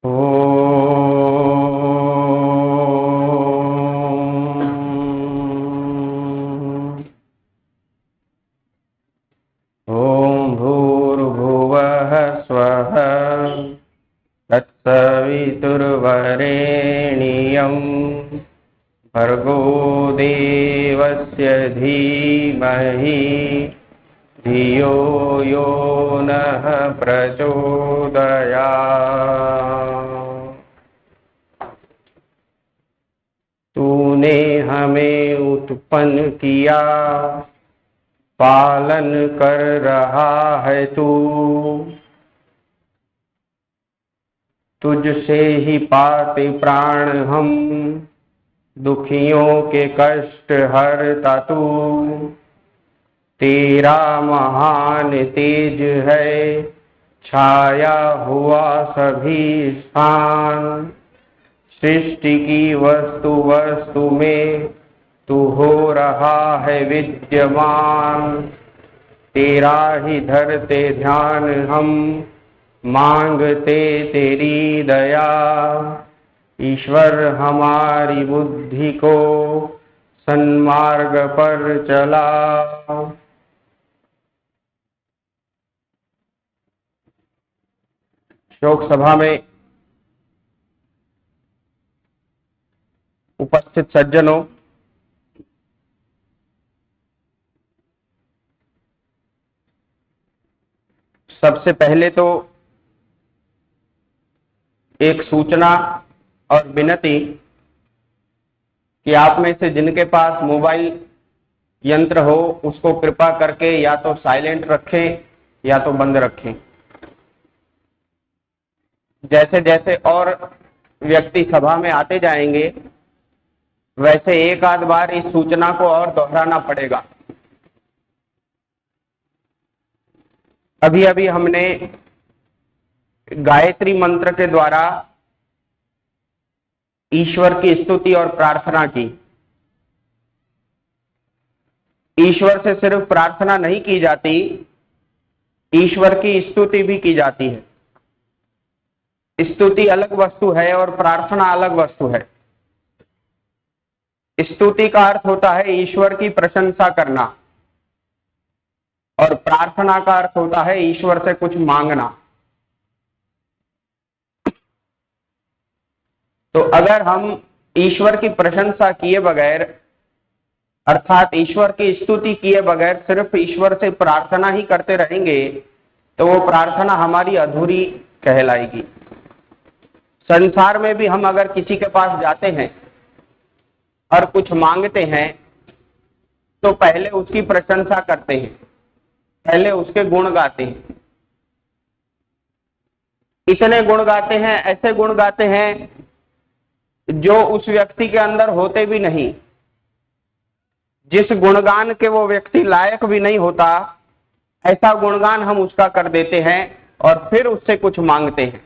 ॐ भूर्भुवः स्वः तत्सवितुर्वरेण्यं भर्गो देवस्य धीमहि धियो यो नः प्रचोदयात्। तूने हमें उत्पन्न किया, पालन कर रहा है तू, तुझसे ही पाते प्राण हम, दुखियों के कष्ट हरता तू। तेरा महान तेज है, छाया हुआ सभी स्थान, सृष्टि की वस्तु वस्तु में तू हो रहा है विद्यमान। तेरा ही धरते ध्यान हम, मांगते तेरी दया। ईश्वर हमारी बुद्धि को सन्मार्ग पर चला। शोक सभा में उपस्थित सज्जनों, सबसे पहले तो एक सूचना और विनती कि आप में से जिनके पास मोबाइल यंत्र हो उसको कृपा करके या तो साइलेंट रखें या तो बंद रखें। जैसे जैसे और व्यक्ति सभा में आते जाएंगे वैसे एक आध बार इस सूचना को और दोहराना पड़ेगा। अभी अभी हमने गायत्री मंत्र के द्वारा ईश्वर की स्तुति और प्रार्थना की। ईश्वर से सिर्फ प्रार्थना नहीं की जाती, ईश्वर की स्तुति भी की जाती है। स्तुति अलग वस्तु है और प्रार्थना अलग वस्तु है। स्तुति का अर्थ होता है ईश्वर की प्रशंसा करना और प्रार्थना का अर्थ होता है ईश्वर से कुछ मांगना। तो अगर हम ईश्वर की प्रशंसा किए बगैर अर्थात ईश्वर की स्तुति किए बगैर सिर्फ ईश्वर से प्रार्थना ही करते रहेंगे तो वो प्रार्थना हमारी अधूरी कहलाएगी। संसार में भी हम अगर किसी के पास जाते हैं और कुछ मांगते हैं तो पहले उसकी प्रशंसा करते हैं, पहले उसके गुण गाते हैं। इतने गुण गाते हैं, ऐसे गुण गाते हैं जो उस व्यक्ति के अंदर होते भी नहीं। जिस गुणगान के वो व्यक्ति लायक भी नहीं होता ऐसा गुणगान हम उसका कर देते हैं और फिर उससे कुछ मांगते हैं।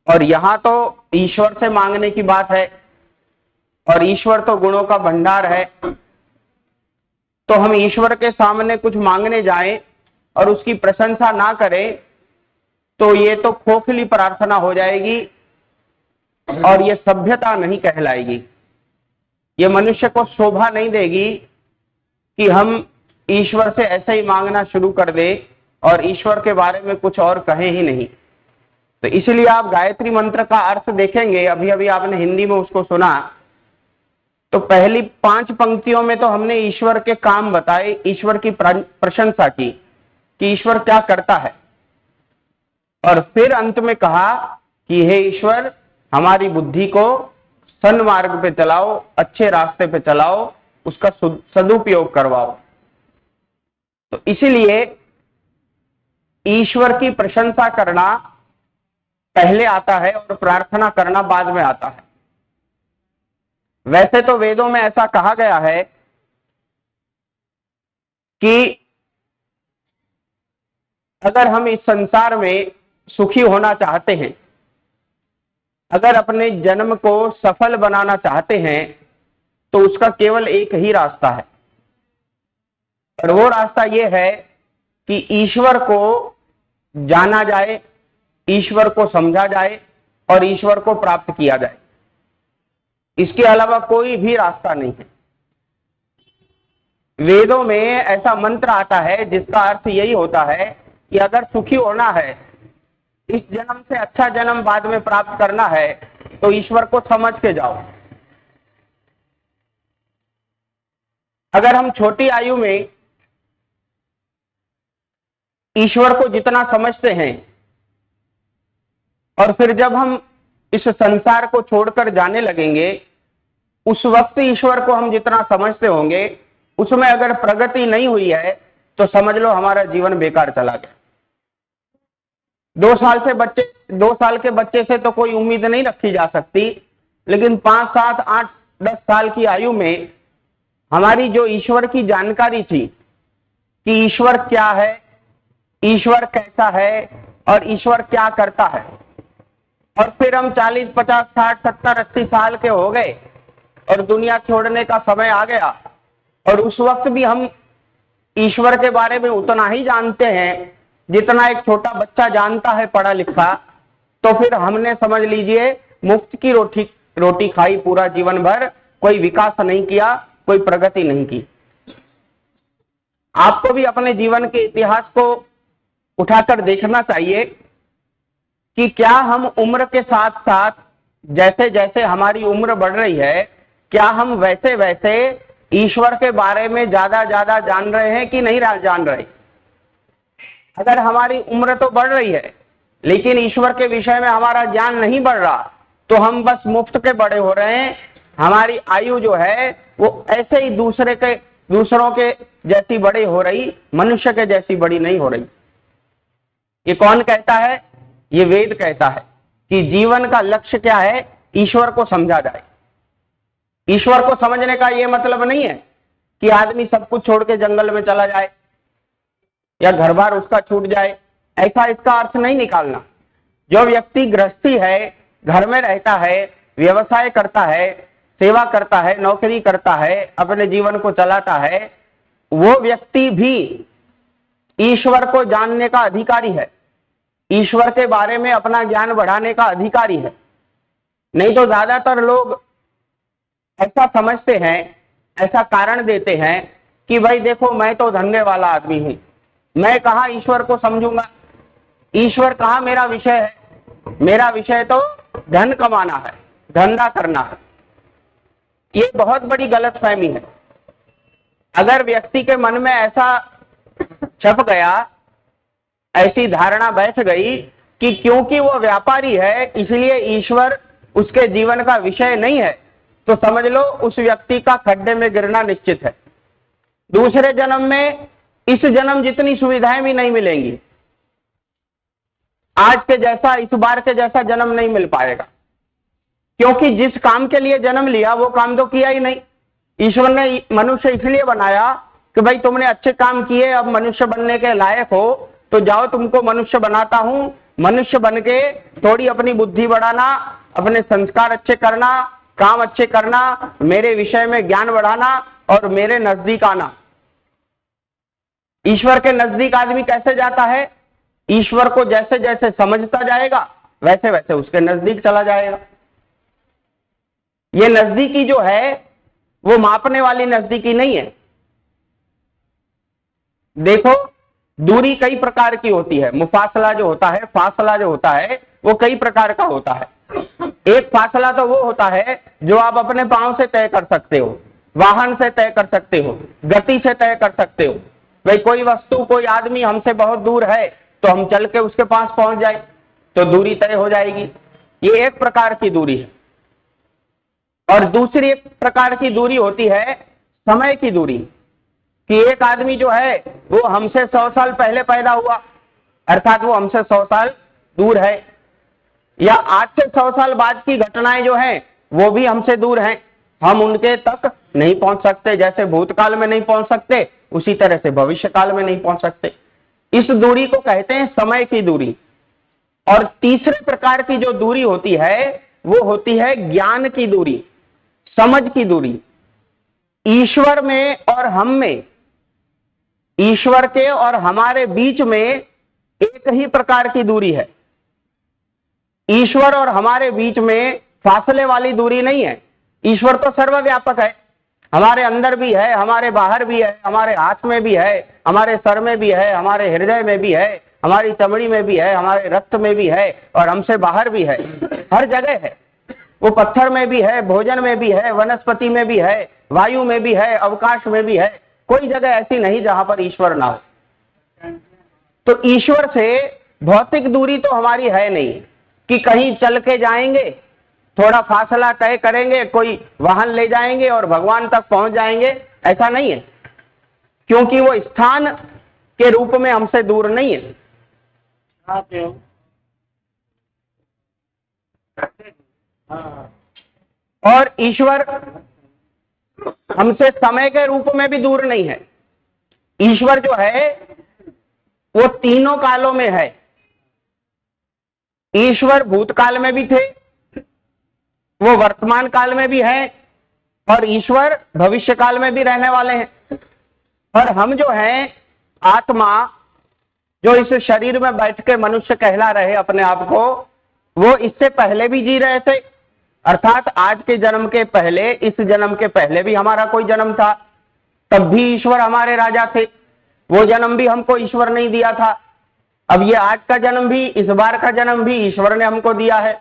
और यहां तो ईश्वर से मांगने की बात है और ईश्वर तो गुणों का भंडार है। तो हम ईश्वर के सामने कुछ मांगने जाएं और उसकी प्रशंसा ना करें तो ये तो खोखली प्रार्थना हो जाएगी और ये सभ्यता नहीं कहलाएगी। ये मनुष्य को शोभा नहीं देगी कि हम ईश्वर से ऐसे ही मांगना शुरू कर दे और ईश्वर के बारे में कुछ और कहें ही नहीं। तो इसलिए आप गायत्री मंत्र का अर्थ देखेंगे, अभी अभी आपने हिंदी में उसको सुना, तो पहली 5 पंक्तियों में तो हमने ईश्वर के काम बताए, ईश्वर की प्रशंसा की कि ईश्वर क्या करता है। और फिर अंत में कहा कि हे ईश्वर हमारी बुद्धि को सन्मार्ग पे चलाओ, अच्छे रास्ते पे चलाओ, उसका सदुपयोग करवाओ। तो इसीलिए ईश्वर की प्रशंसा करना पहले आता है और प्रार्थना करना बाद में आता है। वैसे तो वेदों में ऐसा कहा गया है कि अगर हम इस संसार में सुखी होना चाहते हैं, अगर अपने जन्म को सफल बनाना चाहते हैं तो उसका केवल एक ही रास्ता है और वो रास्ता ये है कि ईश्वर को जाना जाए, ईश्वर को समझा जाए और ईश्वर को प्राप्त किया जाए। इसके अलावा कोई भी रास्ता नहीं है। वेदों में ऐसा मंत्र आता है जिसका अर्थ यही होता है कि अगर सुखी होना है, इस जन्म से अच्छा जन्म बाद में प्राप्त करना है, तो ईश्वर को समझ के जाओ। अगर हम छोटी आयु में ईश्वर को जितना समझते हैं और फिर जब हम इस संसार को छोड़कर जाने लगेंगे, उस वक्त ईश्वर को हम जितना समझते होंगे, उसमें अगर प्रगति नहीं हुई है तो समझ लो हमारा जीवन बेकार चला गया। 2 साल के बच्चे से तो कोई उम्मीद नहीं रखी जा सकती, लेकिन 5, 7, 8, 10 साल की आयु में हमारी जो ईश्वर की जानकारी थी कि ईश्वर क्या है, ईश्वर कैसा है और ईश्वर क्या करता है, और फिर हम 40, 50, 60, 70, 80 साल के हो गए और दुनिया छोड़ने का समय आ गया, और उस वक्त भी हम ईश्वर के बारे में उतना ही जानते हैं जितना एक छोटा बच्चा जानता है पढ़ा लिखा, तो फिर हमने समझ लीजिए मुफ्त की रोटी खाई पूरा जीवन भर, कोई विकास नहीं किया, कोई प्रगति नहीं की। आपको भी अपने जीवन के इतिहास को उठाकर देखना चाहिए कि क्या हम उम्र के साथ साथ जैसे जैसे हमारी उम्र बढ़ रही है, क्या हम वैसे वैसे ईश्वर के बारे में ज्यादा जान रहे हैं कि नहीं जान रहे। अगर हमारी उम्र तो बढ़ रही है लेकिन ईश्वर के विषय में हमारा ज्ञान नहीं बढ़ रहा, तो हम बस मुफ्त के बड़े हो रहे हैं। हमारी आयु जो है वो ऐसे ही दूसरों के जैसी बड़ी हो रही, मनुष्य के जैसी बड़ी नहीं हो रही। ये कौन कहता है? ये वेद कहता है कि जीवन का लक्ष्य क्या है, ईश्वर को समझा जाए। ईश्वर को समझने का ये मतलब नहीं है कि आदमी सब कुछ छोड़ के जंगल में चला जाए या घर बार उसका छूट जाए, ऐसा इसका अर्थ नहीं निकालना। जो व्यक्ति गृहस्थी है, घर में रहता है, व्यवसाय करता है, सेवा करता है, नौकरी करता है, अपने जीवन को चलाता है, वो व्यक्ति भी ईश्वर को जानने का अधिकारी है, ईश्वर के बारे में अपना ज्ञान बढ़ाने का अधिकारी है। नहीं तो ज्यादातर लोग ऐसा समझते हैं, ऐसा कारण देते हैं कि भाई देखो मैं तो धंधे वाला आदमी हूं, मैं कहाँ ईश्वर को समझूंगा, ईश्वर कहाँ मेरा विषय है, मेरा विषय तो धन कमाना है, धंधा करना है। ये बहुत बड़ी गलतफहमी है। अगर व्यक्ति के मन में ऐसा छप गया, ऐसी धारणा बैठ गई कि क्योंकि वो व्यापारी है इसलिए ईश्वर उसके जीवन का विषय नहीं है, तो समझ लो उस व्यक्ति का खड्डे में गिरना निश्चित है। दूसरे जन्म में इस जन्म जितनी सुविधाएं भी नहीं मिलेंगी, आज के जैसा, इस बार के जैसा जन्म नहीं मिल पाएगा, क्योंकि जिस काम के लिए जन्म लिया वो काम तो किया ही नहीं। ईश्वर ने मनुष्य इसलिए बनाया कि भाई तुमने अच्छे काम किए, अब मनुष्य बनने के लायक हो, तो जाओ तुमको मनुष्य बनाता हूं। मनुष्य बन के थोड़ी अपनी बुद्धि बढ़ाना, अपने संस्कार अच्छे करना, काम अच्छे करना, मेरे विषय में ज्ञान बढ़ाना और मेरे नजदीक आना। ईश्वर के नजदीक आदमी कैसे जाता है? ईश्वर को जैसे जैसे समझता जाएगा वैसे वैसे उसके नजदीक चला जाएगा। ये नजदीकी जो है वो मापने वाली नजदीकी नहीं है। देखो दूरी कई प्रकार की होती है। मुफासला जो होता है, फासला जो होता है, वो कई प्रकार का होता है। एक फासला तो वो होता है जो आप अपने पांव से तय कर सकते हो, वाहन से तय कर सकते हो, गति से तय कर सकते हो। भाई कोई वस्तु, कोई आदमी हमसे बहुत दूर है तो हम चल के उसके पास पहुंच जाए तो दूरी तय हो जाएगी। ये एक प्रकार की दूरी है। और दूसरी एक प्रकार की दूरी होती है समय की दूरी, कि एक आदमी जो है वो हमसे 100 साल पहले पैदा हुआ, अर्थात वो हमसे 100 साल दूर है, या आज से 100 साल बाद की घटनाएं जो हैं वो भी हमसे दूर हैं, हम उनके तक नहीं पहुंच सकते। जैसे भूतकाल में नहीं पहुंच सकते, उसी तरह से भविष्य काल में नहीं पहुंच सकते। इस दूरी को कहते हैं समय की दूरी। और तीसरे प्रकार की जो दूरी होती है वो होती है ज्ञान की दूरी, समझ की दूरी। ईश्वर में और हम में, ईश्वर के और हमारे बीच में एक ही प्रकार की दूरी है। ईश्वर और हमारे बीच में फासले वाली दूरी नहीं है। ईश्वर तो सर्वव्यापक है, हमारे अंदर भी है, हमारे बाहर भी है, हमारे हाथ में भी है, हमारे सर में भी है, हमारे हृदय में भी है, हमारी चमड़ी में भी है, हमारे रक्त में भी है और हमसे बाहर भी है, हर जगह है। वो पत्थर में भी है, भोजन में भी है, वनस्पति में भी है, वायु में भी है, अवकाश में भी है। कोई जगह ऐसी नहीं जहां पर ईश्वर ना हो। तो ईश्वर से भौतिक दूरी तो हमारी है नहीं कि कहीं चल के जाएंगे, थोड़ा फासला तय करेंगे, कोई वाहन ले जाएंगे और भगवान तक पहुंच जाएंगे, ऐसा नहीं है, क्योंकि वो स्थान के रूप में हमसे दूर नहीं है। और ईश्वर हमसे समय के रूप में भी दूर नहीं है। ईश्वर जो है वो तीनों कालों में है। ईश्वर भूतकाल में भी थे, वो वर्तमान काल में भी है और ईश्वर भविष्य काल में भी रहने वाले हैं। और हम जो हैं आत्मा, जो इस शरीर में बैठ के मनुष्य कहला रहे अपने आप को, वो इससे पहले भी जी रहे थे, अर्थात आज के जन्म के पहले, इस जन्म के पहले भी हमारा कोई जन्म था, तब भी ईश्वर हमारे राजा थे। वो जन्म भी हमको ईश्वर नहीं दिया था। अब ये आज का जन्म भी, इस बार का जन्म भी ईश्वर ने हमको दिया है।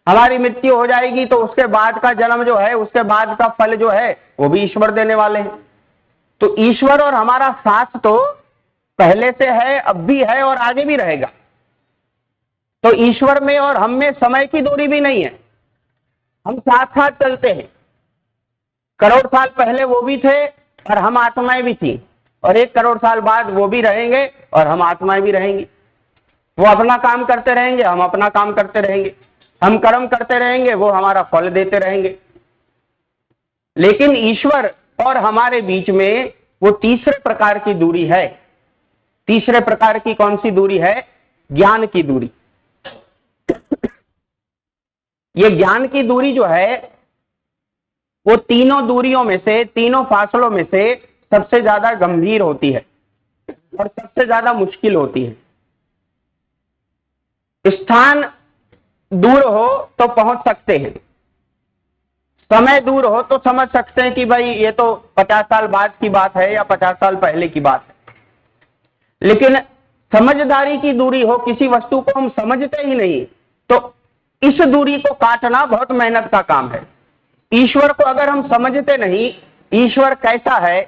हमारी मृत्यु हो जाएगी तो उसके बाद का जन्म जो है, उसके बाद का फल जो है, वो भी ईश्वर देने वाले हैं। तो ईश्वर और हमारा साथ तो पहले से है, अब भी है और आगे भी रहेगा। तो ईश्वर में और हम में समय की दूरी भी नहीं है, हम साथ साथ चलते हैं। करोड़ साल पहले वो भी थे और हम आत्माएं भी थी, और 1 करोड़ साल बाद वो भी रहेंगे और हम आत्माएं भी रहेंगी। वो अपना काम करते रहेंगे, हम अपना काम करते रहेंगे, हम कर्म करते रहेंगे, वो हमारा फल देते रहेंगे। लेकिन ईश्वर और हमारे बीच में वो तीसरे प्रकार की दूरी है। तीसरे प्रकार की कौन सी दूरी है? ज्ञान की दूरी। ये ज्ञान की दूरी जो है वो तीनों दूरियों में से, तीनों फासलों में से सबसे ज्यादा गंभीर होती है और सबसे ज्यादा मुश्किल होती है। स्थान दूर हो तो पहुंच सकते हैं, समय दूर हो तो समझ सकते हैं कि भाई ये तो 50 साल बाद की बात है या 50 साल पहले की बात है। लेकिन समझदारी की दूरी हो, किसी वस्तु को हम समझते ही नहीं, तो इस दूरी को काटना बहुत मेहनत का काम है। ईश्वर को अगर हम समझते नहीं, ईश्वर कैसा है,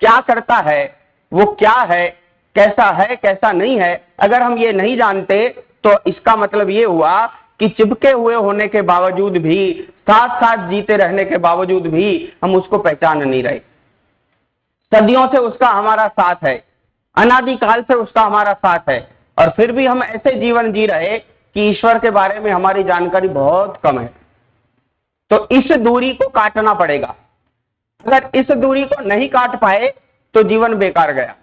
क्या करता है, वो क्या है, कैसा नहीं है, अगर हम ये नहीं जानते, तो इसका मतलब ये हुआ कि चिपके हुए होने के बावजूद भी, साथ साथ जीते रहने के बावजूद भी हम उसको पहचान नहीं रहे। सदियों से उसका हमारा साथ है, अनादिकाल से उसका हमारा साथ है, और फिर भी हम ऐसे जीवन जी रहे कि ईश्वर के बारे में हमारी जानकारी बहुत कम है। तो इस दूरी को काटना पड़ेगा। अगर इस दूरी को नहीं काट पाए तो जीवन बेकार गया।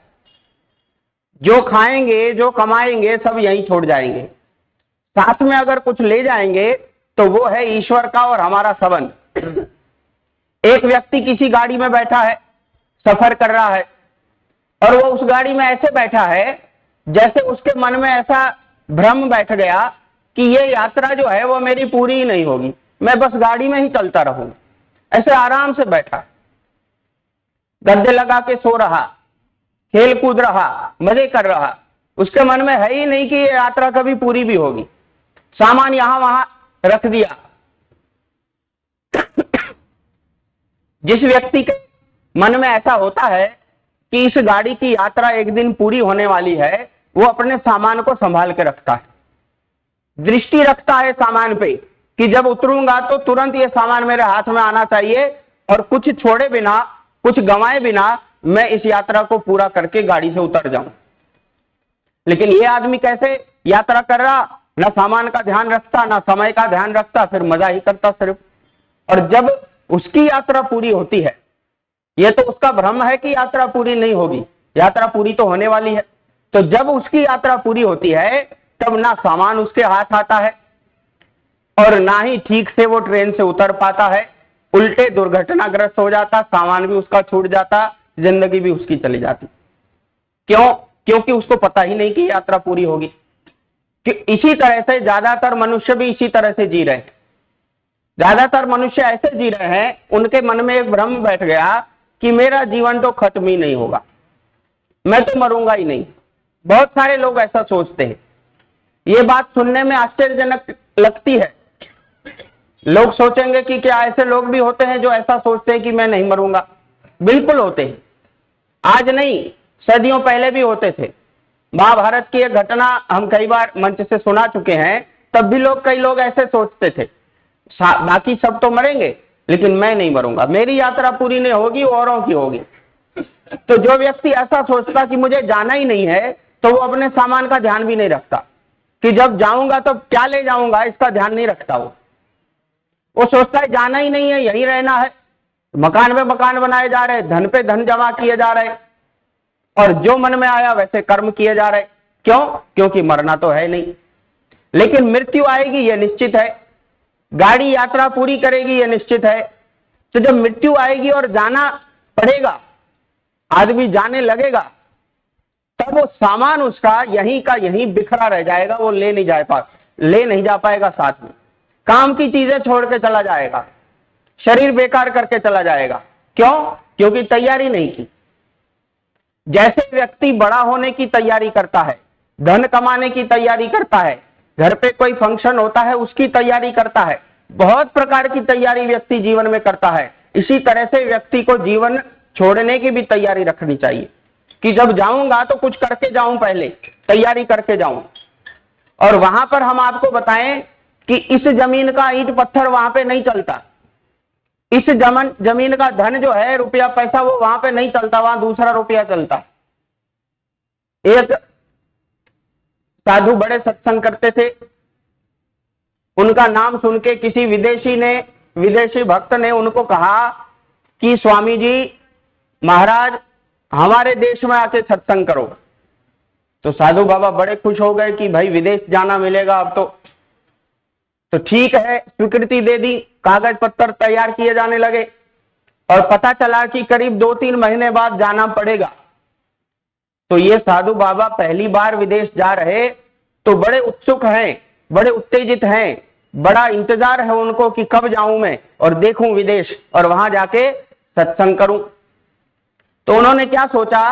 जो खाएंगे, जो कमाएंगे, सब यहीं छोड़ जाएंगे। साथ में अगर कुछ ले जाएंगे तो वो है ईश्वर का और हमारा संबंध। एक व्यक्ति किसी गाड़ी में बैठा है, सफर कर रहा है, और वो उस गाड़ी में ऐसे बैठा है जैसे उसके मन में ऐसा भ्रम बैठ गया कि ये यात्रा जो है वो मेरी पूरी ही नहीं होगी, मैं बस गाड़ी में ही चलता रहूं। ऐसे आराम से बैठा, गद्दे लगा के सो रहा, खेल कूद रहा, मजे कर रहा। उसके मन में है ही नहीं कि ये यात्रा कभी पूरी भी होगी। सामान यहां वहां रख दिया। जिस व्यक्ति के मन में ऐसा होता है कि इस गाड़ी की यात्रा एक दिन पूरी होने वाली है, वो अपने सामान को संभाल के रखता है, दृष्टि रखता है सामान पे कि जब उतरूंगा तो तुरंत ये सामान मेरे हाथ में आना चाहिए, और कुछ छोड़े बिना, कुछ गंवाए बिना मैं इस यात्रा को पूरा करके गाड़ी से उतर जाऊं। लेकिन ये आदमी कैसे यात्रा कर रहा, ना सामान का ध्यान रखता, ना समय का ध्यान रखता, फिर मजा ही करता सिर्फ। और जब उसकी यात्रा पूरी होती है, ये तो उसका भ्रम है कि यात्रा पूरी नहीं होगी, यात्रा पूरी तो होने वाली है। तो जब उसकी यात्रा पूरी होती है, तब ना सामान उसके हाथ आता है और ना ही ठीक से वो ट्रेन से उतर पाता है, उल्टे दुर्घटनाग्रस्त हो जाता, सामान भी उसका छूट जाता, जिंदगी भी उसकी चली जाती। क्यों? क्योंकि उसको पता ही नहीं कि यात्रा पूरी होगी। कि इसी तरह से ज्यादातर मनुष्य भी इसी तरह से जी रहे हैं। ज्यादातर मनुष्य ऐसे जी रहे हैं, उनके मन में एक भ्रम बैठ गया कि मेरा जीवन तो खत्म ही नहीं होगा, मैं तो मरूंगा ही नहीं। बहुत सारे लोग ऐसा सोचते हैं। ये बात सुनने में आश्चर्यजनक लगती है। लोग सोचेंगे कि क्या ऐसे लोग भी होते हैं जो ऐसा सोचते हैं कि मैं नहीं मरूंगा? बिल्कुल होते हैं। आज नहीं, सदियों पहले भी होते थे। महाभारत की एक घटना हम कई बार मंच से सुना चुके हैं। तब भी कई लोग ऐसे सोचते थे, बाकी सब तो मरेंगे लेकिन मैं नहीं मरूंगा, मेरी यात्रा पूरी नहीं होगी, औरों की होगी। तो जो व्यक्ति ऐसा सोचता कि मुझे जाना ही नहीं है, तो वो अपने सामान का ध्यान भी नहीं रखता कि जब जाऊंगा तो क्या ले जाऊंगा, इसका ध्यान नहीं रखता। वो सोचता है जाना ही नहीं है, यही रहना है। मकान पे मकान बनाए जा रहे, धन पे धन जमा किए जा रहे, और जो मन में आया वैसे कर्म किए जा रहे। क्यों? क्योंकि मरना तो है नहीं। लेकिन मृत्यु आएगी ये निश्चित है, गाड़ी यात्रा पूरी करेगी ये निश्चित है। तो जब मृत्यु आएगी और जाना पड़ेगा, आदमी जाने लगेगा, तब वो सामान उसका यहीं का यहीं बिखरा रह जाएगा, वो ले नहीं जा पाएगा साथ में। काम की चीजें छोड़ के चला जाएगा, शरीर बेकार करके चला जाएगा। क्यों? क्योंकि तैयारी नहीं की। जैसे व्यक्ति बड़ा होने की तैयारी करता है, धन कमाने की तैयारी करता है, घर पे कोई फंक्शन होता है उसकी तैयारी करता है, बहुत प्रकार की तैयारी व्यक्ति जीवन में करता है। इसी तरह से व्यक्ति को जीवन छोड़ने की भी तैयारी रखनी चाहिए कि जब जाऊंगा तो कुछ करके जाऊं, पहले तैयारी करके जाऊं। और वहां पर हम आपको बताएं कि इस जमीन का ईंट पत्थर वहां पे नहीं चलता। इस जमीन का धन जो है, रुपया पैसा, वो वहां पे नहीं चलता, वहां दूसरा रुपया चलता। एक साधु बड़े सत्संग करते थे, उनका नाम सुन के किसी विदेशी भक्त ने उनको कहा कि स्वामी जी महाराज हमारे देश में आके सत्संग करो। तो साधु बाबा बड़े खुश हो गए कि भाई विदेश जाना मिलेगा अब तो ठीक है, स्वीकृति दे दी, कागज पत्तर तैयार किए जाने लगे। और पता चला कि करीब 2-3 महीने बाद जाना पड़ेगा। तो ये साधु बाबा पहली बार विदेश जा रहे तो बड़े उत्सुक हैं, बड़े उत्तेजित हैं, बड़ा इंतजार है उनको कि कब जाऊं मैं और देखूं विदेश और वहां जाके सत्संग करूं। तो उन्होंने क्या सोचा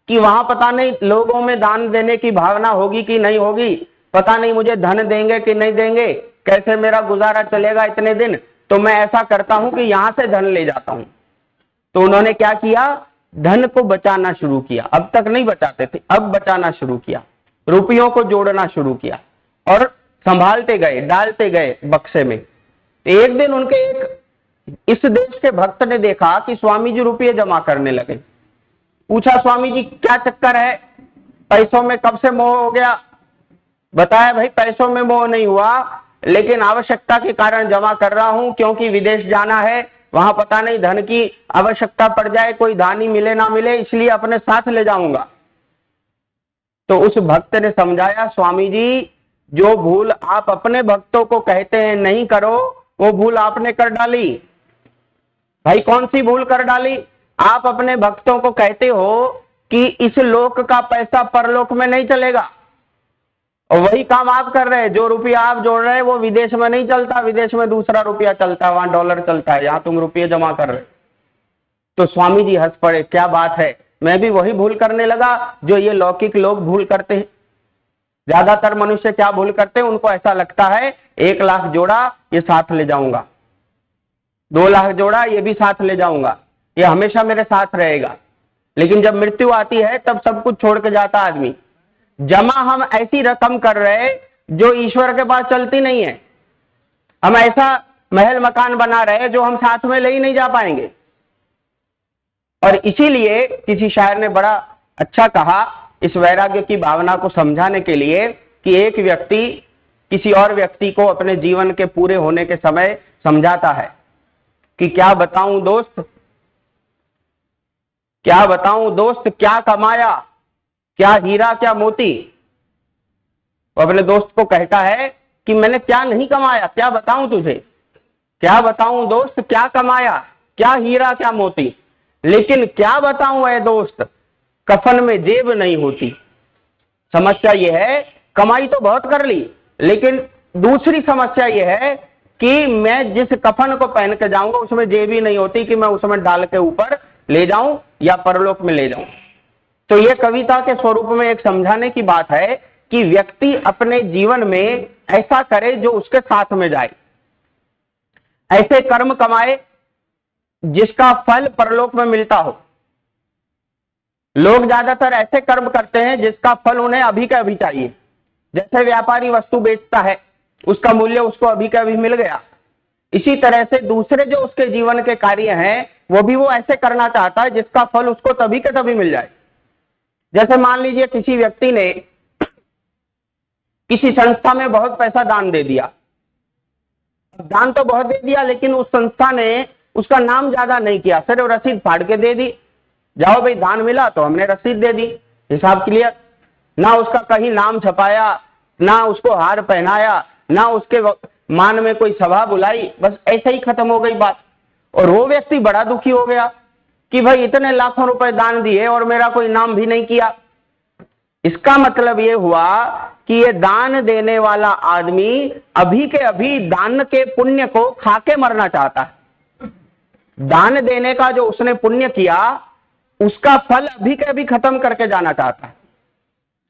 कि वहां पता नहीं लोगों में दान देने की भावना होगी कि नहीं होगी, पता नहीं मुझे धन देंगे कि नहीं देंगे, कैसे मेरा गुजारा चलेगा इतने दिन। तो मैं ऐसा करता हूं कि यहां से धन ले जाता हूं। तो उन्होंने क्या किया, धन को बचाना शुरू किया। अब तक नहीं बचाते थे, अब बचाना शुरू किया, रुपयों को जोड़ना शुरू किया और संभालते गए, डालते गए बक्से में। एक दिन उनके इस देश के भक्त ने देखा कि स्वामी जी रुपये जमा करने लगे। पूछा, स्वामी जी क्या चक्कर है, पैसों में कब से मोह हो गया? बताया, भाई पैसों में मोह नहीं हुआ, लेकिन आवश्यकता के कारण जमा कर रहा हूं, क्योंकि विदेश जाना है, वहां पता नहीं धन की आवश्यकता पड़ जाए, कोई दानी मिले ना मिले, इसलिए अपने साथ ले जाऊंगा। तो उस भक्त ने समझाया, स्वामी जी जो भूल आप अपने भक्तों को कहते हैं नहीं करो, वो भूल आपने कर डाली। भाई कौन सी भूल कर डाली? आप अपने भक्तों को कहते हो कि इस लोक का पैसा परलोक में नहीं चलेगा, और वही काम आप कर रहे हैं। जो रुपया आप जोड़ रहे हैं वो विदेश में नहीं चलता, विदेश में दूसरा रुपया चलता है, वहां डॉलर चलता है, यहाँ तुम रुपये जमा कर रहे। तो स्वामी जी हंस पड़े, क्या बात है, मैं भी वही भूल करने लगा जो ये लौकिक लोग भूल करते हैं। ज्यादातर मनुष्य क्या भूल करते हैं, उनको ऐसा लगता है 1 लाख जोड़ा ये साथ ले जाऊंगा, 2 लाख जोड़ा ये भी साथ ले जाऊंगा, ये हमेशा मेरे साथ रहेगा। लेकिन जब मृत्यु आती है तब सब कुछ छोड़ के जाता आदमी। जमा हम ऐसी रकम कर रहे जो ईश्वर के पास चलती नहीं है। हम ऐसा महल मकान बना रहे जो हम साथ में ले ही नहीं जा पाएंगे। और इसीलिए किसी शायर ने बड़ा अच्छा कहा इस वैराग्य की भावना को समझाने के लिए कि एक व्यक्ति किसी और व्यक्ति को अपने जीवन के पूरे होने के समय समझाता है कि क्या बताऊं दोस्त, क्या कमाया, क्या हीरा क्या मोती। वो अपने दोस्त को कहता है कि मैंने क्या नहीं कमाया, क्या बताऊं तुझे, क्या बताऊं दोस्त, क्या कमाया, क्या हीरा क्या मोती, लेकिन क्या बताऊं ऐ दोस्त, कफन में जेब नहीं होती। समस्या यह है कमाई तो बहुत कर ली, लेकिन दूसरी समस्या यह है कि मैं जिस कफन को पहन के जाऊंगा उसमें जेब ही नहीं होती कि मैं उसमें डाल के ऊपर ले जाऊं या परलोक में ले जाऊं। तो यह कविता के स्वरूप में एक समझाने की बात है कि व्यक्ति अपने जीवन में ऐसा करे जो उसके साथ में जाए, ऐसे कर्म कमाए जिसका फल परलोक में मिलता हो। लोग ज्यादातर ऐसे कर्म करते हैं जिसका फल उन्हें अभी का अभी चाहिए। जैसे व्यापारी वस्तु बेचता है, उसका मूल्य उसको अभी का अभी मिल गया, इसी तरह से दूसरे जो उसके जीवन के कार्य हैं वो भी वो ऐसे करना चाहता है जिसका फल उसको तभी के तभी मिल जाए। जैसे मान लीजिए किसी व्यक्ति ने किसी संस्था में बहुत पैसा दान दे दिया, दान तो बहुत दे दिया लेकिन उस संस्था ने उसका नाम ज्यादा नहीं किया, सिर्फ रसीद फाड़ के दे दी, जाओ भाई दान मिला तो हमने रसीद दे दी, हिसाब क्लियर। ना उसका कहीं नाम छपाया, ना उसको हार पहनाया, ना उसके मान में कोई सभा बुलाई, बस ऐसे ही खत्म हो गई बात। और वो व्यक्ति बड़ा दुखी हो गया कि भाई इतने लाखों रुपए दान दिए और मेरा कोई नाम भी नहीं किया। इसका मतलब ये हुआ कि ये दान देने वाला आदमी अभी के अभी दान के पुण्य को खा के मरना चाहता है। दान देने का जो उसने पुण्य किया उसका फल अभी के अभी खत्म करके जाना चाहता है।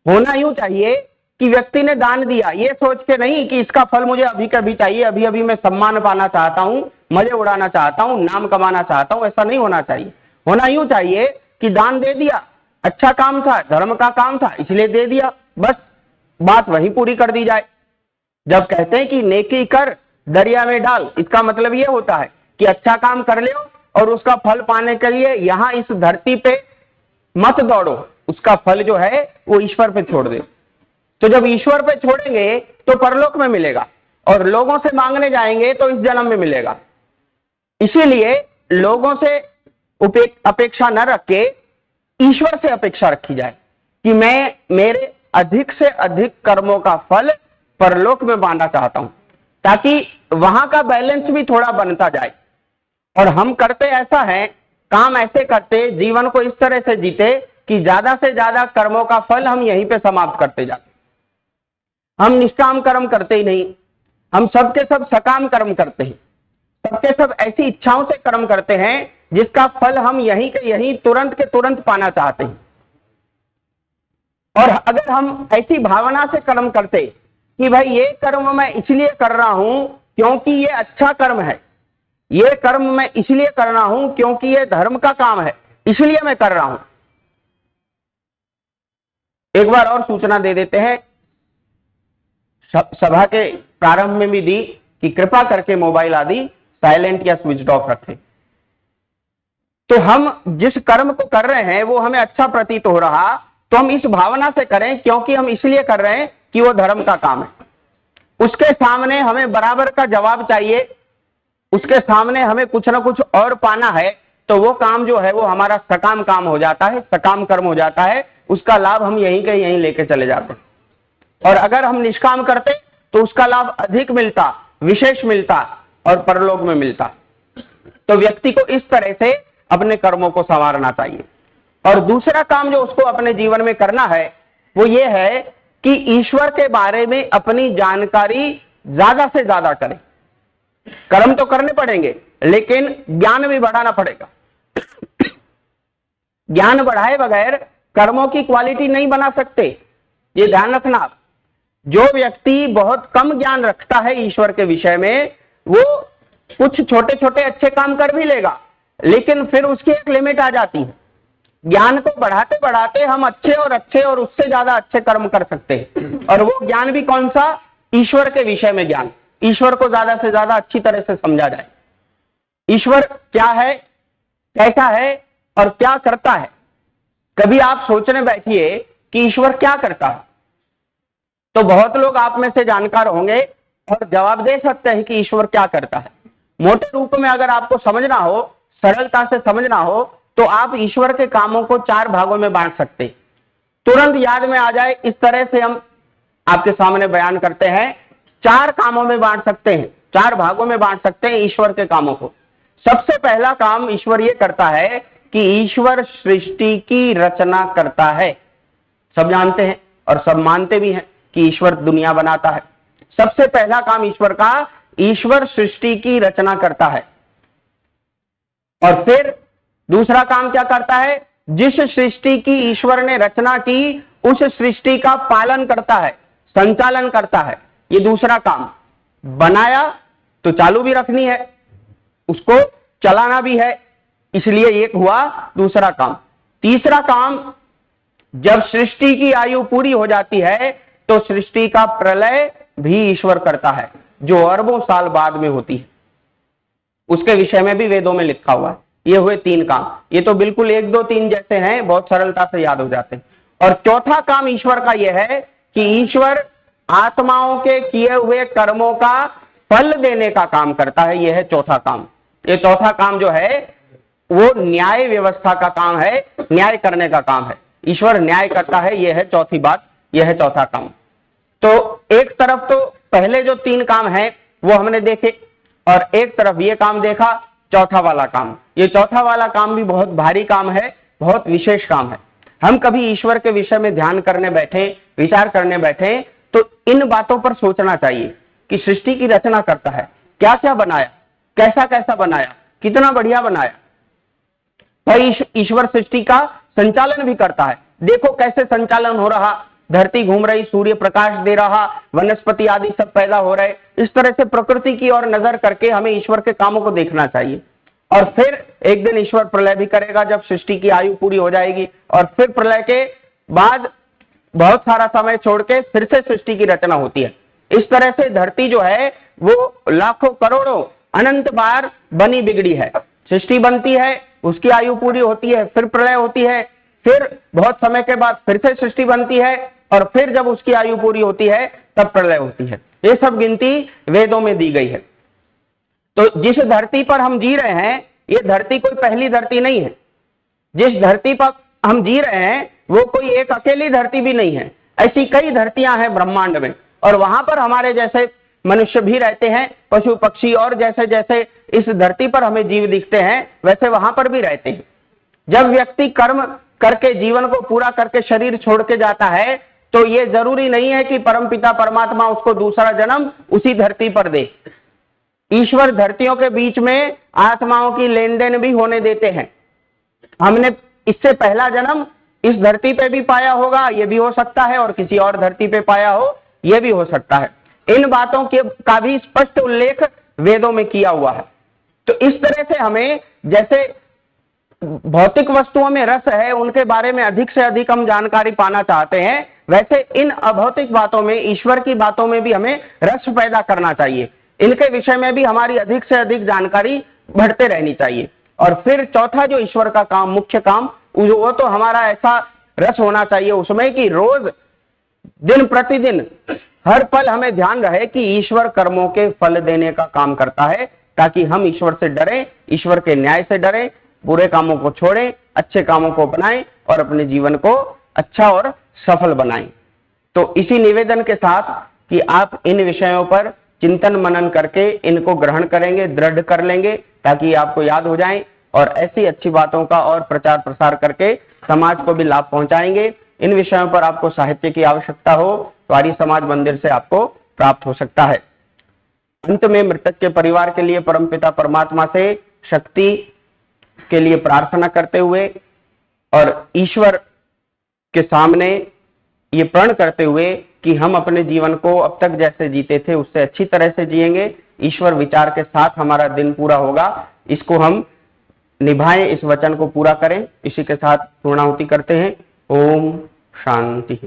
होना यूं चाहिए कि व्यक्ति ने दान दिया ये सोच के नहीं कि इसका फल मुझे अभी का अभी चाहिए, अभी अभी मैं सम्मान पाना चाहता हूं, मजे उड़ाना चाहता हूं, नाम कमाना चाहता हूं, ऐसा नहीं होना चाहिए। होना यूं चाहिए कि दान दे दिया, अच्छा काम था, धर्म का काम था, इसलिए दे दिया, बस बात वहीं पूरी कर दी जाए। जब कहते हैं कि नेकी कर दरिया में डाल, इसका मतलब ये होता है कि अच्छा काम कर लो और उसका फल पाने के लिए यहां इस धरती पे मत दौड़ो, उसका फल जो है वो ईश्वर पे छोड़ दे। तो जब ईश्वर पे छोड़ेंगे तो परलोक में मिलेगा, और लोगों से मांगने जाएंगे तो इस जन्म में मिलेगा। इसीलिए लोगों से अपेक्षा न रख के ईश्वर से अपेक्षा रखी जाए कि मैं मेरे अधिक से अधिक कर्मों का फल परलोक में पाना चाहता हूं, ताकि वहां का बैलेंस भी थोड़ा बनता जाए। और हम करते ऐसा है, काम ऐसे करते, जीवन को इस तरह से जीते कि ज्यादा से ज्यादा कर्मों का फल हम यहीं पे समाप्त करते जाते। हम निष्काम कर्म करते ही नहीं, हम सबके सब सकाम कर्म करते हैं, सबके सब ऐसी इच्छाओं से कर्म करते हैं जिसका फल हम यहीं के यहीं तुरंत के तुरंत पाना चाहते हैं। और अगर हम ऐसी भावना से कर्म करते कि भाई ये कर्म मैं इसलिए कर रहा हूं क्योंकि ये अच्छा कर्म है, ये कर्म मैं इसलिए कर रहा हूं क्योंकि ये धर्म का काम है, इसलिए मैं कर रहा हूं। एक बार और सूचना दे देते हैं, सभा के प्रारंभ में भी दी कि कृपा करके मोबाइल आदि साइलेंट या स्विच ऑफ रखें। तो हम जिस कर्म को कर रहे हैं वो हमें अच्छा प्रतीत हो रहा तो हम इस भावना से करें क्योंकि हम इसलिए कर रहे हैं कि वो धर्म का काम है। उसके सामने हमें बराबर का जवाब चाहिए, उसके सामने हमें कुछ ना कुछ और पाना है, तो वो काम जो है वो हमारा सकाम काम हो जाता है, सकाम कर्म हो जाता है, उसका लाभ हम यहीं के यहीं लेके चले जाते हैं। और अगर हम निष्काम करते तो उसका लाभ अधिक मिलता, विशेष मिलता और परलोक में मिलता। तो व्यक्ति को इस तरह से अपने कर्मों को संवारना चाहिए। और दूसरा काम जो उसको अपने जीवन में करना है वो ये है कि ईश्वर के बारे में अपनी जानकारी ज्यादा से ज्यादा करें। कर्म तो करने पड़ेंगे लेकिन ज्ञान भी बढ़ाना पड़ेगा। ज्ञान बढ़ाए बगैर कर्मों की क्वालिटी नहीं बना सकते, ये ध्यान रखना आप। जो व्यक्ति बहुत कम ज्ञान रखता है ईश्वर के विषय में, वो कुछ छोटे छोटे अच्छे काम कर भी लेगा, लेकिन फिर उसकी एक लिमिट आ जाती है। ज्ञान को बढ़ाते बढ़ाते हम अच्छे और उससे ज्यादा अच्छे कर्म कर सकते हैं। और वो ज्ञान भी कौन सा? ईश्वर के विषय में ज्ञान, ईश्वर को ज्यादा से ज्यादा अच्छी तरह से समझा जाए। ईश्वर क्या है, कैसा है और क्या करता है। कभी आप सोचने बैठिए कि ईश्वर क्या करता है, तो बहुत लोग आप में से जानकार होंगे और जवाब दे सकते हैं कि ईश्वर क्या करता है। मोटे रूप में अगर आपको समझना हो, सरलता से समझना हो, तो आप ईश्वर के कामों को 4 भागों में बांट सकते हैं। तुरंत याद में आ जाए इस तरह से हम आपके सामने बयान करते हैं। 4 कामों में बांट सकते हैं, 4 भागों में बांट सकते हैं ईश्वर के कामों को। सबसे पहला काम ईश्वर ये करता है कि ईश्वर सृष्टि की रचना करता है। सब जानते हैं और सब मानते भी हैं कि ईश्वर दुनिया बनाता है। सबसे पहला काम ईश्वर का, ईश्वर सृष्टि की रचना करता है। और फिर दूसरा काम क्या करता है, जिस सृष्टि की ईश्वर ने रचना की उस सृष्टि का पालन करता है, संचालन करता है। ये दूसरा काम। बनाया तो चालू भी रखनी है, उसको चलाना भी है, इसलिए एक हुआ दूसरा काम। तीसरा काम, जब सृष्टि की आयु पूरी हो जाती है तो सृष्टि का प्रलय भी ईश्वर करता है, जो अरबों साल बाद में होती है। उसके विषय में भी वेदों में लिखा हुआ है। ये हुए 3 काम। ये तो बिल्कुल 1 2 3 जैसे हैं, बहुत सरलता से याद हो जाते हैं। और चौथा काम ईश्वर का यह है कि ईश्वर आत्माओं के किए हुए कर्मों का फल देने का काम करता है। यह है चौथा काम। ये चौथा काम जो है वो न्याय व्यवस्था का काम है, न्याय करने का काम है। ईश्वर न्याय करता है, यह है चौथी बात, यह है चौथा काम। तो एक तरफ तो पहले जो 3 काम है वो हमने देखे, और एक तरफ ये काम देखा, चौथा वाला काम। ये चौथा वाला काम भी बहुत भारी काम है, बहुत विशेष काम है। हम कभी ईश्वर के विषय में ध्यान करने बैठे, विचार करने बैठे, तो इन बातों पर सोचना चाहिए कि सृष्टि की रचना करता है, क्या क्या बनाया, कैसा कैसा बनाया, कितना बढ़िया बनाया। भाई ईश्वर सृष्टि का संचालन भी करता है। देखो कैसे संचालन हो रहा, धरती घूम रही, सूर्य प्रकाश दे रहा, वनस्पति आदि सब पैदा हो रहे। इस तरह से प्रकृति की ओर नजर करके हमें ईश्वर के कामों को देखना चाहिए। और फिर एक दिन ईश्वर प्रलय भी करेगा, जब सृष्टि की आयु पूरी हो जाएगी, और फिर प्रलय के बाद बहुत सारा समय छोड़ के फिर से सृष्टि की रचना होती है। इस तरह से धरती जो है वो लाखों करोड़ों अनंत बार बनी बिगड़ी है। सृष्टि बनती है, उसकी आयु पूरी होती है, फिर प्रलय होती है, फिर बहुत समय के बाद फिर से सृष्टि बनती है, और फिर जब उसकी आयु पूरी होती है तब प्रलय होती है। ये सब गिनती वेदों में दी गई है। तो जिस धरती पर हम जी रहे हैं, ये धरती कोई पहली धरती नहीं है। जिस धरती पर हम जी रहे हैं वो कोई एक अकेली धरती भी नहीं है। ऐसी कई धरतियां हैं ब्रह्मांड में, और वहां पर हमारे जैसे मनुष्य भी रहते हैं, पशु पक्षी, और जैसे जैसे इस धरती पर हमें जीव दिखते हैं वैसे वहां पर भी रहते हैं। जब व्यक्ति कर्म करके जीवन को पूरा करके शरीर छोड़ के जाता है तो ये जरूरी नहीं है कि परमपिता परमात्मा उसको दूसरा जन्म उसी धरती पर दे। ईश्वर धरतियों के बीच में आत्माओं की लेन देन भी होने देते हैं। हमने इससे पहला जन्म इस धरती पे भी पाया होगा, ये भी हो सकता है, और किसी और धरती पे पाया हो, ये भी हो सकता है। इन बातों के का भी स्पष्ट उल्लेख वेदों में किया हुआ है। तो इस तरह से हमें, जैसे भौतिक वस्तुओं में रस है, उनके बारे में अधिक से अधिक हम जानकारी पाना चाहते हैं, वैसे इन अभौतिक बातों में, ईश्वर की बातों में भी हमें रस पैदा करना चाहिए। इनके विषय में भी हमारी अधिक से अधिक जानकारी बढ़ते रहनी चाहिए। और फिर चौथा जो ईश्वर का काम, मुख्य काम, वो तो हमारा ऐसा रस होना चाहिए उसमें कि रोज दिन प्रतिदिन हर पल हमें ध्यान रहे कि ईश्वर कर्मों के फल देने का काम करता है, ताकि हम ईश्वर से डरें, ईश्वर के न्याय से डरें, बुरे कामों को छोड़ें, अच्छे कामों को अपनाएं और अपने जीवन को अच्छा और सफल बनाएं। तो इसी निवेदन के साथ कि आप इन विषयों पर चिंतन मनन करके इनको ग्रहण करेंगे, दृढ़ कर लेंगे, ताकि आपको याद हो जाएं, और ऐसी अच्छी बातों का और प्रचार प्रसार करके समाज को भी लाभ पहुंचाएंगे। इन विषयों पर आपको साहित्य की आवश्यकता हो तो आर्य समाज मंदिर से आपको प्राप्त हो सकता है। अंत में मृतक के परिवार के लिए परमपिता परमात्मा से शक्ति के लिए प्रार्थना करते हुए और ईश्वर के सामने ये प्रण करते हुए कि हम अपने जीवन को अब तक जैसे जीते थे उससे अच्छी तरह से जिएंगे, ईश्वर विचार के साथ हमारा दिन पूरा होगा, इसको हम निभाएं, इस वचन को पूरा करें। इसी के साथ पूर्णाहुति करते हैं। ओम शांति।